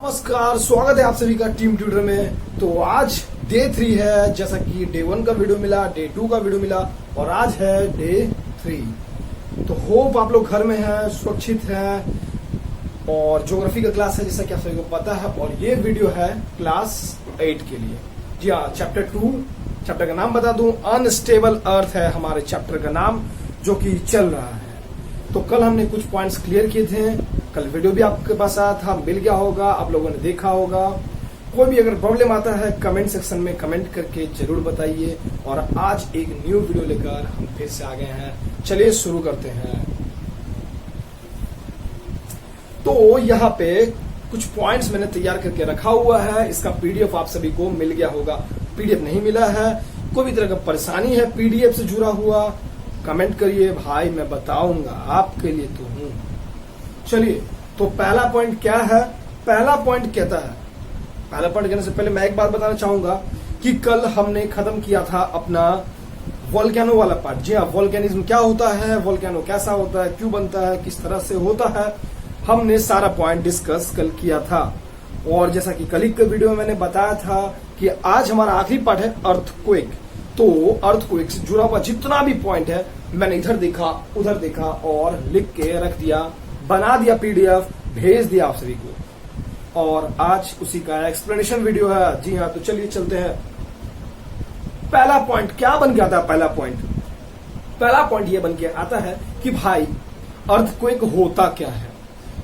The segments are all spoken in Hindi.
नमस्कार, स्वागत है आप सभी का टीम ट्यूटर में। तो आज डे 3 है, जैसा कि डे 1 का वीडियो मिला, डे 2 का वीडियो मिला और आज है डे 3। तो होप आप लोग घर में हैं, सुरक्षित हैं और ज्योग्राफी का क्लास है जैसा कि आप सभी को पता है। और ये वीडियो है क्लास 8 के लिए। जी हाँ, चैप्टर 2। चैप्टर का नाम बता दूं, अनस्टेबल अर्थ है हमारे चैप्टर का नाम, जो कि चल रहा है। तो कल हमने कुछ पॉइंट्स क्लियर किए थे, कल वीडियो भी आपके पास आया था, मिल गया होगा, आप लोगों ने देखा होगा। कोई भी अगर प्रॉब्लम आता है कमेंट सेक्शन में कमेंट करके जरूर बताइए। और आज एक न्यू वीडियो लेकर हम फिर से आ गए हैं। चलिए शुरू करते हैं। तो यहाँ पे कुछ पॉइंट्स मैंने तैयार करके रखा हुआ है, इसका पीडीएफ आप सभी को मिल गया होगा। पीडीएफ नहीं मिला है, कोई भी तरह का परेशानी है पीडीएफ से जुड़ा हुआ, कमेंट करिए भाई, मैं बताऊंगा, आपके लिए तो हूं। चलिए, तो पहला पॉइंट क्या है? पहला पॉइंट कहता है, पहला पॉइंट कहने से पहले मैं एक बात बताना चाहूंगा कि कल हमने खत्म किया था अपना वोल्केनो वाला पार्ट। जी हाँ, वोल्केनिज्म क्या होता है, वोल्केनो कैसा होता है, क्यों बनता है, किस तरह से होता है, हमने सारा पॉइंट डिस्कस कल किया था। और जैसा कि कल के वीडियो में मैंने बताया था कि आज हमारा आखिरी पार्ट है अर्थक्वेक। तो अर्थक्वेक से जुड़ा हुआ जितना भी पॉइंट है मैंने इधर देखा उधर देखा और लिख के रख दिया, बना दिया पीडीएफ, भेज दिया आप सभी को। और आज उसी का एक्सप्लेनेशन वीडियो है। जी हाँ, तो चलिए चलते हैं। पहला पॉइंट क्या बन गया था? पहला पॉइंट ये बन के आता है कि भाई अर्थक्वेक होता क्या है।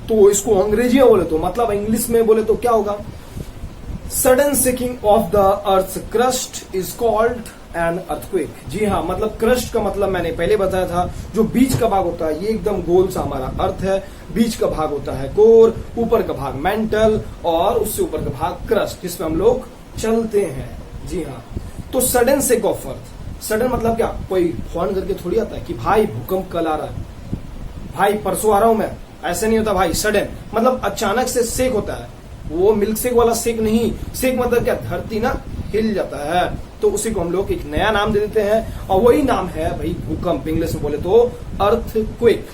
तो इसको अंग्रेजी में बोले तो, मतलब इंग्लिश में बोले तो क्या होगा? Sudden shaking of the earth crust is called an earthquake. जी हाँ, मतलब क्रस्ट का मतलब मैंने पहले बताया था, जो बीच का भाग होता है, ये एकदम गोल सा हमारा अर्थ है। बीच का भाग होता है कोर, ऊपर का भाग मेंटल और उससे ऊपर का भाग क्रस्ट, जिसमें हम लोग चलते हैं। जी हाँ, तो sudden shake of earth, sudden मतलब क्या? कोई फोन करके थोड़ी आता है कि भाई भूकंप कल आ रहा है, भाई परसों आ रहा हूं मैं, ऐसे नहीं होता भाई। सडन मतलब अचानक से शेक होता है, वो मिल्क शेक वाला शेक नहीं। शेक मतलब क्या? धरती ना हिल जाता है, तो उसी को हम लोग एक नया नाम दे देते हैं और वही नाम है भाई भूकंप, इंग्लिश में बोले तो अर्थक्वेक।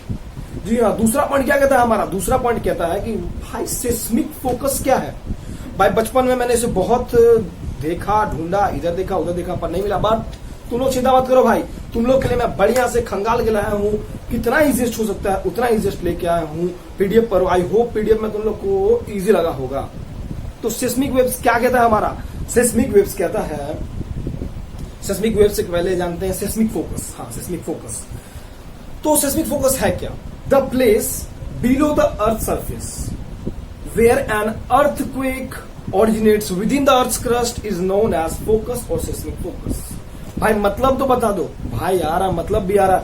जी हाँ, दूसरा पॉइंट क्या कहता है हमारा? दूसरा पॉइंट कहता है कि भाई सेस्मिक फोकस क्या है। भाई बचपन में मैंने इसे बहुत देखा, ढूंढा, इधर देखा उधर देखा, पर नहीं मिला। बट तुम लोग चिंता मत करो भाई, तुम लोग के लिए मैं बढ़िया से खंगाल के लाया हूँ। कितना इजिएस्ट हो सकता है उतना इजिएस्ट लेके आया हूँ पीडीएफ पर। आई होप पीडीएफ में तुम लोग को इजी लगा होगा। तो सेस्मिक वेव्स क्या कहता है हमारा? सेस्मिक वेव्स कहता है, सेस्मिक वेव्स से पहले जानते हैं सेस्मिक फोकस। हाँ, सेस्मिक फोकस। तो सेस्मिक फोकस है क्या? The place below the earth surface where an earthquake originates within the earth's crust is known as focus और seismic focus। भाई मतलब तो बता दो भाई, आ रहा मतलब भी आ रहा।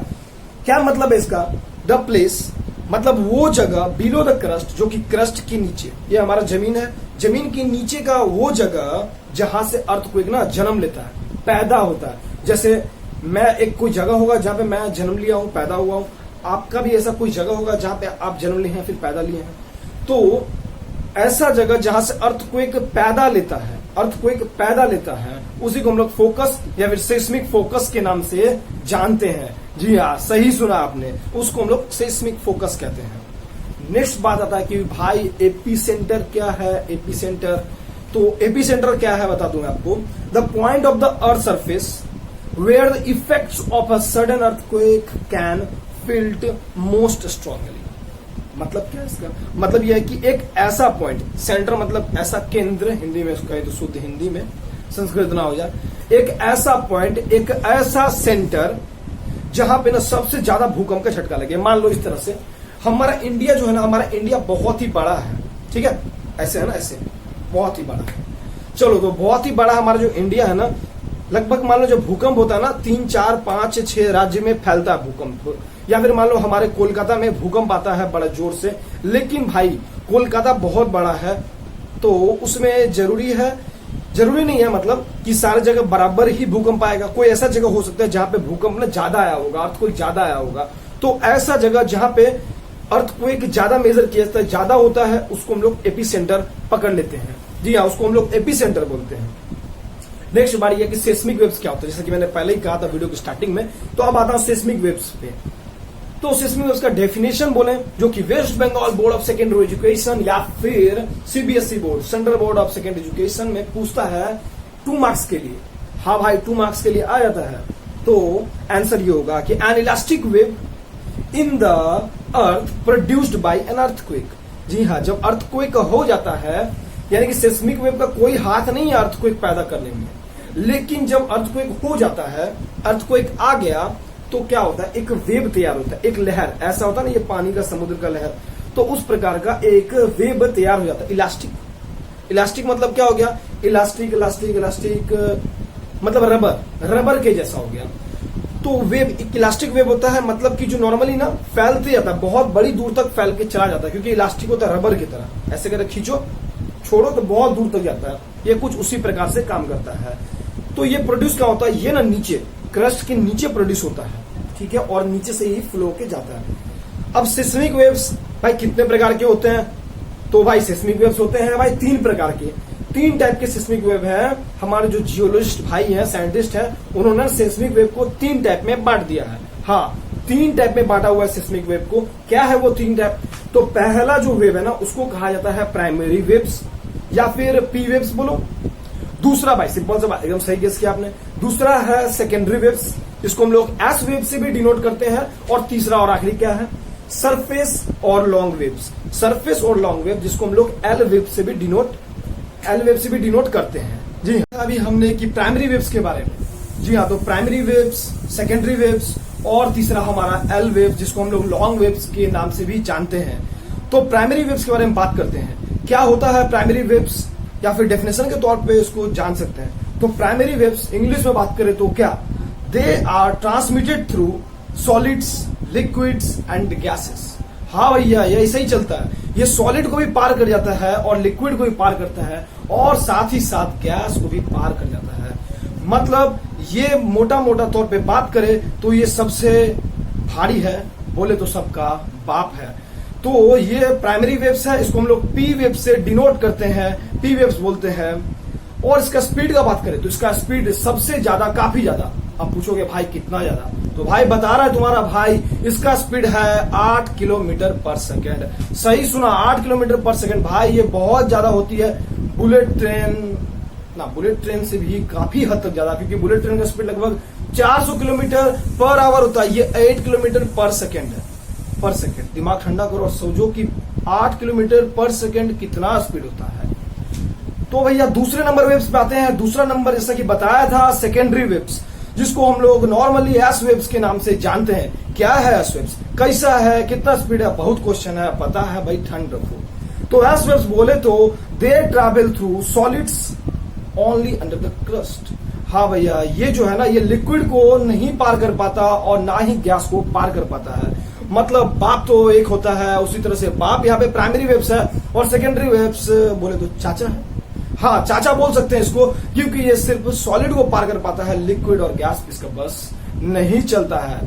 क्या मतलब है इसका? द प्लेस मतलब वो जगह, बिलो द क्रस्ट जो कि क्रस्ट के नीचे, ये हमारा जमीन है, जमीन के नीचे का वो जगह जहां से अर्थक्वेक ना जन्म लेता है, पैदा होता है। जैसे मैं एक कोई जगह होगा जहां पे मैं जन्म लिया हूं, पैदा हुआ हूं, आपका भी ऐसा कोई जगह होगा जहां पे आप जन्म लिए हैं फिर पैदा लिए हैं। तो ऐसा जगह जहां से अर्थक्वेक पैदा लेता है, अर्थक्वेक पैदा लेता है, उसी को हम लोग फोकस या फिर सेस्मिक फोकस के नाम से जानते हैं। जी हाँ, सही सुना आपने, उसको हम लोग सेस्मिक फोकस कहते हैं। नेक्स्ट बात आता है कि भाई एपीसेंटर क्या है? एपीसेंटर, तो एपीसेंटर क्या है बता दूं मैं आपको। The point of the earth surface where the effects of a sudden earthquake can field most strongly. मतलब क्या है इसका? मतलब यह है कि एक ऐसा पॉइंट, सेंटर मतलब ऐसा केंद्र, हिंदी में इसको कहे तो शुद्ध हिंदी में, संस्कृत ना हो जाए, एक ऐसा पॉइंट, एक ऐसा सेंटर जहां पे ना सबसे ज्यादा भूकंप का झटका लगे। मान लो इस तरह से हमारा इंडिया जो है ना, हमारा इंडिया बहुत ही बड़ा है, ठीक है, ऐसे है ना, ऐसे बहुत ही बड़ा है। चलो, तो बहुत ही बड़ा हमारा जो इंडिया है ना, लगभग मान लो जब भूकंप होता है ना 3 4 5 6 राज्य में फैलता है भूकंप। या फिर मान लो हमारे कोलकाता में भूकंप आता है बड़ा जोर से, लेकिन भाई कोलकाता बहुत बड़ा है तो उसमें जरूरी नहीं है मतलब कि सारी जगह बराबर ही भूकंप आएगा। कोई ऐसा जगह हो सकता है जहां पे भूकंप ना ज्यादा आया होगा, अर्थक्वेक ज्यादा आया होगा। तो ऐसा जगह जहां पे अर्थक्वेक ज्यादा मेजर किया जाता है, ज्यादा होता है, उसको हम लोग एपीसेंटर पकड़ लेते हैं। जी हाँ, उसको हम लोग एपीसेंटर बोलते हैं। नेक्स्ट बारी है कि सेस्मिक वेव्स क्या होता है, जैसा कि मैंने पहले ही कहा था वीडियो की स्टार्टिंग में। तो अब आता हूं सेस्मिक वेव्स पे। तो सिस्मिक वेव्स का डेफिनेशन बोले, जो कि West Bengal Board of Secondary Education या फिर CBSE board, Central Board of Secondary Education में पूछता है 2 मार्क्स के लिए। हाँ भाई 2 मार्क्स के लिए आ जाता है। तो आंसर ये होगा कि an elastic wave in the earth produced by an earthquake. जी हाँ, जब अर्थक्वेक हो जाता है, यानी कि सिस्मिक वेव का कोई हाथ नहीं है अर्थक्वेक पैदा करने में, लेकिन जब अर्थक्वेक हो जाता है, अर्थक्वेक आ गया, तो क्या होता है, एक वेव तैयार होता है, एक लहर, ऐसा होता है ना ये पानी का समुद्र का लहर, तो उस प्रकार का एक वेव तैयार हो जाता है। इलास्टिक, इलास्टिक मतलब क्या हो गया, इलास्टिक इलास्टिक इलास्टिक मतलब रबर, रबर के जैसा हो गया। तो वेव इलास्टिक वेव होता है, मतलब कि जो नॉर्मली ना फैलते जाता है, बहुत बड़ी दूर तक फैल के चला जाता है, क्योंकि इलास्टिक होता है रबर की तरह, ऐसे करके खींचो छोड़ो तो बहुत दूर तक जाता है। ये कुछ उसी प्रकार से काम करता है। तो ये प्रोड्यूस क्या होता है, ये ना नीचे क्रस्ट के नीचे प्रोड्यूस होता है, ठीक है, और नीचे से ही फ्लो के जाता है। अब सिस्मिक वेव्स भाई कितने प्रकार के होते हैं, तो भाई सिस्मिक वेव्स होते हैं भाई 3 प्रकार के, 3 टाइप के सिस्मिक वेव है। हमारे जो जियोलॉजिस्ट भाई हैं, साइंटिस्ट हैं, उन्होंने सिस्मिक वेव को 3 टाइप में बांट दिया है। हाँ, 3 टाइप में बांटा हुआ है सिस्मिक वेव को। क्या है वो 3 टाइप, तो पहला जो वेव है ना उसको कहा जाता है प्राइमरी वेव्स या फिर पी वेव्स बोलो। दूसरा भाई सिंपल सा एकदम सही गेस किया आपने, दूसरा है सेकेंडरी वेव्स, जिसको हम लोग एस वेव से भी डिनोट करते हैं, और तीसरा और आखिरी क्या है, सरफेस और लॉन्ग वेव्स, सरफेस और लॉन्ग वेव, जिसको हम लोग एल वेव से भी डिनोट करते हैं। जी हाँ, अभी हमने की प्राइमरी वेव्स के बारे में। जी हाँ, तो प्राइमरी वेव्स, सेकेंडरी वेव्स और तीसरा हमारा एल वेव, जिसको हम लोग लॉन्ग वेव्स के नाम से भी जानते हैं। तो प्राइमरी वेव्स के बारे में बात करते हैं। क्या होता है प्राइमरी वेव्स, या फिर डेफिनेशन के तौर पे इसको जान सकते हैं। तो प्राइमरी वेव्स इंग्लिश में बात करें तो क्या, they are transmitted through solids, liquids and gases. हाँ भैया, ये ऐसे ही चलता है, ये सॉलिड को भी पार कर जाता है और लिक्विड को भी पार करता है और साथ ही साथ गैस को भी पार कर जाता है। मतलब ये मोटा मोटा तौर पे बात करें तो ये सबसे भारी है, बोले तो सबका बाप है। तो ये प्राइमरी वेव्स है, इसको हम लोग पी वेव से डिनोट करते हैं, पी वेव्स बोलते हैं। और इसका स्पीड का बात करें तो इसका स्पीड सबसे ज्यादा, काफी ज्यादा। अब पूछोगे भाई कितना ज्यादा, तो भाई बता रहा है तुम्हारा भाई, इसका स्पीड है 8 किलोमीटर पर सेकेंड। सही सुना, 8 किलोमीटर पर सेकेंड। भाई ये बहुत ज्यादा होती है, बुलेट ट्रेन से भी काफी हद तक ज्यादा, क्योंकि बुलेट ट्रेन का स्पीड लगभग 400 किलोमीटर पर आवर होता है, ये 8 किलोमीटर पर सेकेंड है, पर सेकेंड। दिमाग ठंडा करो और सोचो कि 8 किलोमीटर पर सेकेंड कितना स्पीड होता है। तो भैया दूसरे नंबर वेव्स पे आते हैं। दूसरा नंबर जैसा कि बताया था सेकेंडरी वेव्स, जिसको हम लोग नॉर्मली एस वेव्स के नाम से जानते हैं। क्या है एस वेव्स, कैसा है, कितना स्पीड है, बहुत क्वेश्चन है, पता है भाई, ठंड रखो। तो एस वेव्स बोले तो दे travel through solids only under the crust. हाँ भैया, ये जो है ना, ये लिक्विड को नहीं पार कर पाता और ना ही गैस को पार कर पाता है। मतलब बाप तो एक होता है, उसी तरह से बाप यहाँ पे प्राइमरी वेव्स है और सेकेंडरी वेव्स बोले तो चाचा है। हाँ, चाचा बोल सकते हैं इसको, क्योंकि ये सिर्फ सॉलिड को पार कर पाता है, लिक्विड और गैस इसका बस नहीं चलता है।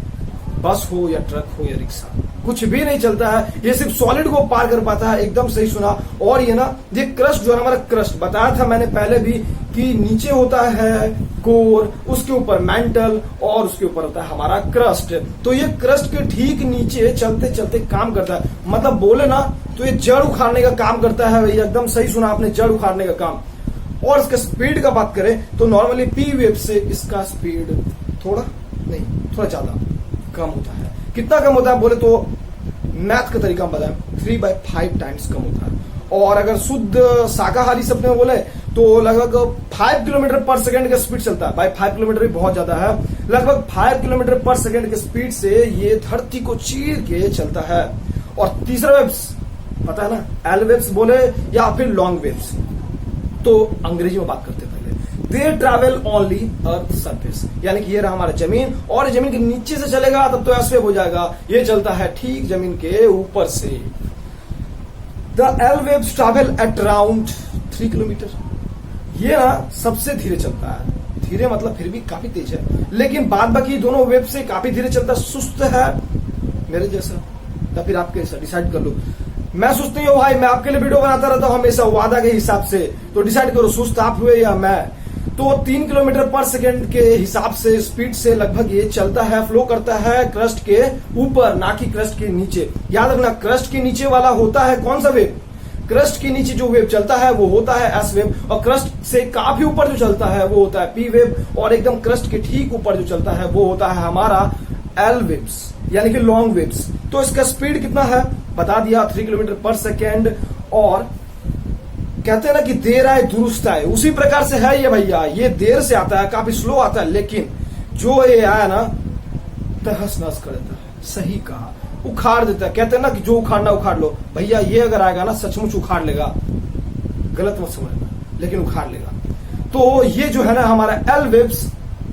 बस हो या ट्रक हो या रिक्शा, कुछ भी नहीं चलता है, ये सिर्फ सॉलिड को पार कर पाता है। एकदम सही सुना। और ये ना, ये क्रस्ट जो है हमारा, क्रस्ट बताया था मैंने पहले भी कि नीचे होता है कोर, उसके ऊपर मेंटल और उसके ऊपर होता है हमारा क्रस्ट। तो ये क्रस्ट के ठीक नीचे चलते चलते काम करता है, मतलब बोले ना तो ये जड़ उखाड़ने का काम करता है। भैया एकदम सही सुना आपने, जड़ उखाड़ने का काम। और इसके स्पीड का बात करें तो नॉर्मली पी वेव से इसका स्पीड थोड़ा ज्यादा कम होता है। कितना कम होता है बोले तो मैथ का तरीका बताएं, 3/5 टाइम्स कम होता है। और अगर शुद्ध शाकाहारी शब्द में बोले तो लगभग 5 किलोमीटर पर सेकेंड का स्पीड चलता है। भाई 5 किलोमीटर भी बहुत ज्यादा है, लगभग 5 किलोमीटर पर सेकेंड के स्पीड से ये धरती को चीर के चलता है। और तीसरा वेव्स पता है ना, एल वेव्स बोले या फिर लॉन्ग वेव्स, तो अंग्रेजी में बात करते हैं पहले। दे ट्रैवल ओनली अर्थ सरफेस, यानी कि ये रहा हमारा जमीन, और जमीन के नीचे से चलेगा तब तो एस वेव हो जाएगा। ये चलता है ठीक जमीन के ऊपर से। The L waves travel at around 3 kilometre. ये ना सबसे धीरे चलता है, धीरे मतलब फिर भी काफी तेज है, लेकिन बाद बाकी दोनों वेव से काफी धीरे चलता है। सुस्त है मेरे जैसा या फिर आपके जैसा, डिसाइड कर लो। मैं सुस्त नहीं हूं भाई, मैं आपके लिए वीडियो बनाता रहता हूं हमेशा वादा के हिसाब से, तो डिसाइड करो सुस्त आप हुए या मैं। तो 3 किलोमीटर पर सेकेंड के हिसाब से स्पीड से लगभग ये चलता है, फ्लो करता है क्रस्ट के ऊपर, ना कि क्रस्ट के नीचे। याद रखना, क्रस्ट के नीचे वाला होता है कौन सा वेव? क्रस्ट के नीचे जो वेव चलता है वो होता है एस वेव, और क्रस्ट से काफी ऊपर जो चलता है वो होता है पी वेव, और एकदम क्रस्ट के ठीक ऊपर जो चलता है वो होता है हमारा एल वेव्स, यानी कि लॉन्ग वेव्स। तो इसका स्पीड कितना है बता दिया, 3 किलोमीटर पर सेकेंड। और कहते हैं ना कि देर आए दुरुस्त आए, उसी प्रकार से है ये भैया। ये देर से आता है, काफी स्लो आता है, लेकिन जो ये आया ना तहस नहस कर देता है। सही कहा, उखाड़ देता है। कहते हैं ना कि जो उखाड़ना उखाड़ लो, भैया ये अगर आएगा ना सचमुच उखाड़ लेगा, गलत मत समझना, लेकिन उखाड़ लेगा। तो ये जो है ना हमारा एल वेव्स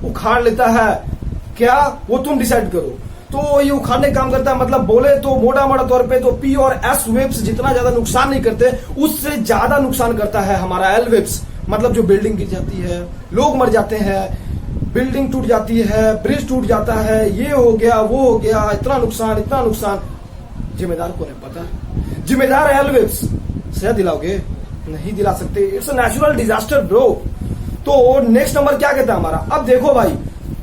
उखाड़ लेता है, क्या वो तुम डिसाइड करो। तो ये उखाड़ने काम करता है, मतलब बोले तो मोटा मोटा तौर पे तो पी और एस वेव्स जितना ज्यादा नुकसान नहीं करते, उससे ज्यादा नुकसान करता है हमारा एल वेव्स। मतलब जो बिल्डिंग गिर जाती है, लोग मर जाते हैं, बिल्डिंग टूट जाती है, ब्रिज टूट जाता है, ये हो गया वो हो गया, इतना नुकसान इतना नुकसान। जिम्मेदार कौन है पता है? जिम्मेदार एल वेव्स। सजा दिलाओगे? नहीं दिला सकते, it's a natural disaster bro. तो नेक्स्ट नंबर क्या कहता है हमारा? अब देखो भाई,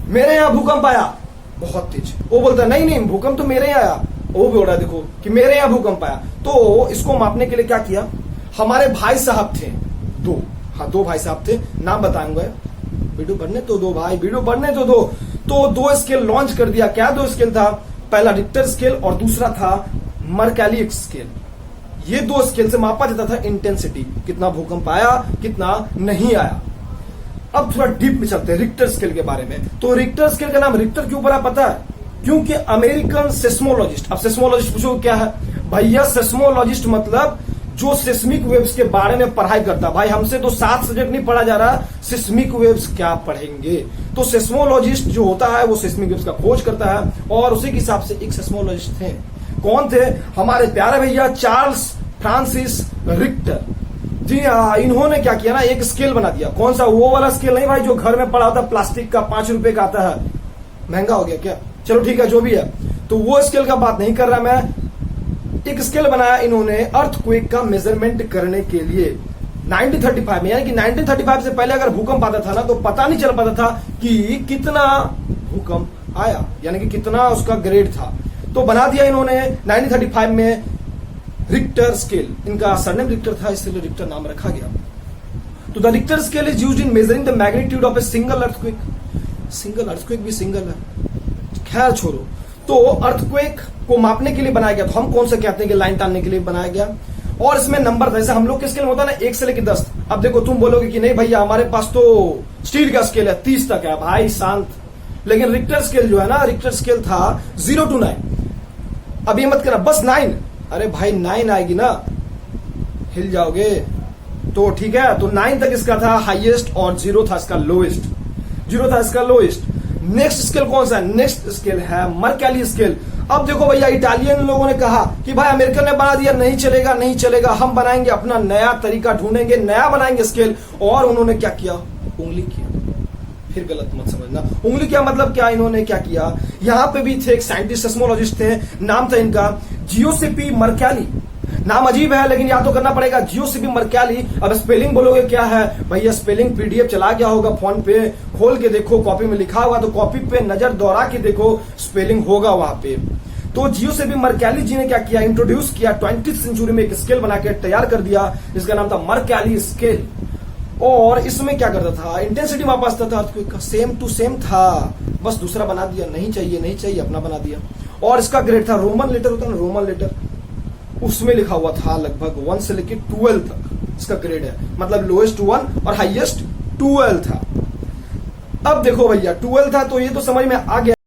मेरे यहां भूकंप आया बहुत तेज, वो बोलता है नहीं नहीं भूकंप तो मेरे यहाँ आया, वो बोल रहा है देखो कि मेरे यहाँ भूकंप आया। तो इसको मापने के लिए क्या किया, हमारे भाई साहब थे दो, हाँ 2 भाई साहब थे, नाम बताऊंगा, वीडियो बढ़ने तो दो भाई, वीडियो बढ़ने तो दो। तो 2 स्केल लॉन्च कर दिया। क्या 2 स्केल था? पहला रिक्टर स्केल और दूसरा था मर्कैली स्केल। ये 2 स्केल से मापा जाता था इंटेंसिटी, कितना भूकंप आया कितना नहीं आया। अब थोड़ा डीप में चलते हैं रिक्टर स्केल के बारे में। तो रिक्टर स्केल का नाम रिक्टर क्यों पड़ा पता है? क्योंकि अमेरिकन सेस्मोलॉजिस्ट, अब सेस्मोलॉजिस्ट पूछो क्या है भैया? सेस्मोलॉजिस्ट मतलब जो सिस्मिक वेव्स के बारे में पढ़ाई करता। भाई हमसे तो 7 सब्जेक्ट नहीं पढ़ा जा रहा, सिस्मिक वेव्स क्या पढ़ेंगे। तो सेस्मोलॉजिस्ट जो होता है वो सिस्मिक वेव्स का खोज करता है, और उसी के हिसाब से एक सेस्मोलॉजिस्ट थे। कौन थे? हमारे प्यारे भैया चार्ल्स फ्रांसिस रिक्टर। जी हाँ, इन्होंने क्या किया ना, एक स्केल बना दिया। कौन सा? वो वाला स्केल नहीं भाई जो घर में पड़ा होता प्लास्टिक का, 5 रुपए का आता है। महंगा हो गया क्या? चलो ठीक है, जो भी है। तो वो स्केल का बात नहीं कर रहा मैं। एक स्केल बनाया इन्होंने अर्थक्वेक का मेजरमेंट करने के लिए 1935 में, यानी कि 1935 से पहले अगर भूकंप आता था ना तो पता नहीं चल पाता था कि कितना भूकंप आया, यानी कि कितना उसका ग्रेड था। तो बना दिया इन्होंने 1935 में रिक्टर स्केल। इनका सरनेम रिक्टर था, इसलिए रिक्टर नाम रखा गया। तो the Richter scale is used in measuring the magnitude of a single earthquake. Single earthquake भी सिंगल है, खैर छोड़ो। तो अर्थक्वेक को मापने के लिए बनाया गया। तो हम कौन सा कहते हैं कि लाइन टानने के लिए बनाया गया। और इसमें नंबर, जैसे हम लोग के स्केल में होता है ना 1 से लेकर 10। अब देखो तुम बोलोगे कि नहीं भैया हमारे पास तो स्टील का स्केल है, 30 तक है। भाई शांत। लेकिन रिक्टर स्केल जो है ना, रिक्टर स्केल था 0 to 9। अब ये मत करना बस 9, अरे भाई 9 आएगी ना, हिल जाओगे। तो ठीक है, तो 9 तक इसका था हाईएस्ट और 0 था इसका लोएस्ट। 0 था इसका लोएस्ट। नेक्स्ट स्केल कौन सा है? नेक्स्ट स्केल है मर्कैली स्केल। अब देखो भैया, इटालियन लोगों ने कहा कि भाई अमेरिकन ने बना दिया, नहीं चलेगा नहीं चलेगा, हम बनाएंगे अपना नया तरीका, ढूंढेंगे नया बनाएंगे स्केल। और उन्होंने क्या किया? उंगली किया। फिर गलत मत समझना, उंगली क्या मतलब क्या? इन्होंने क्या किया, यहाँ पे भी थे एक साइंटिस्ट सेस्मोलॉजिस्ट थे, नाम था इनका जियोसेपी मर्कैली। नाम अजीब है लेकिन याद तो करना पड़ेगा, जियोसेपी मर्कैली। अब स्पेलिंग बोलोगे क्या है भैया? स्पेलिंग पीडीएफ चला गया होगा फोन पे, खोल के देखो, कॉपी में लिखा हुआ तो कॉपी पे नजर दौड़ा के देखो, स्पेलिंग होगा वहां पे। तो जियोसेपी मर्कैली जी ने क्या किया, इंट्रोड्यूस किया 20th सेंचुरी में, एक स्केल बना के तैयार कर दिया जिसका नाम था मर्कैली स्केल। और इसमें क्या करता था, इंटेंसिटी वापस था अर्थक्वेक का, सेम टू सेम था, बस दूसरा बना दिया, नहीं चाहिए नहीं चाहिए, अपना बना दिया। और इसका ग्रेड था, रोमन लेटर होता है ना, रोमन लेटर, उसमें लिखा हुआ था लगभग 1 से लेकर 12 तक इसका ग्रेड है, मतलब लोएस्ट 1 और हाईएस्ट 12 था। अब देखो भैया 12 था तो ये तो समझ में आ गया।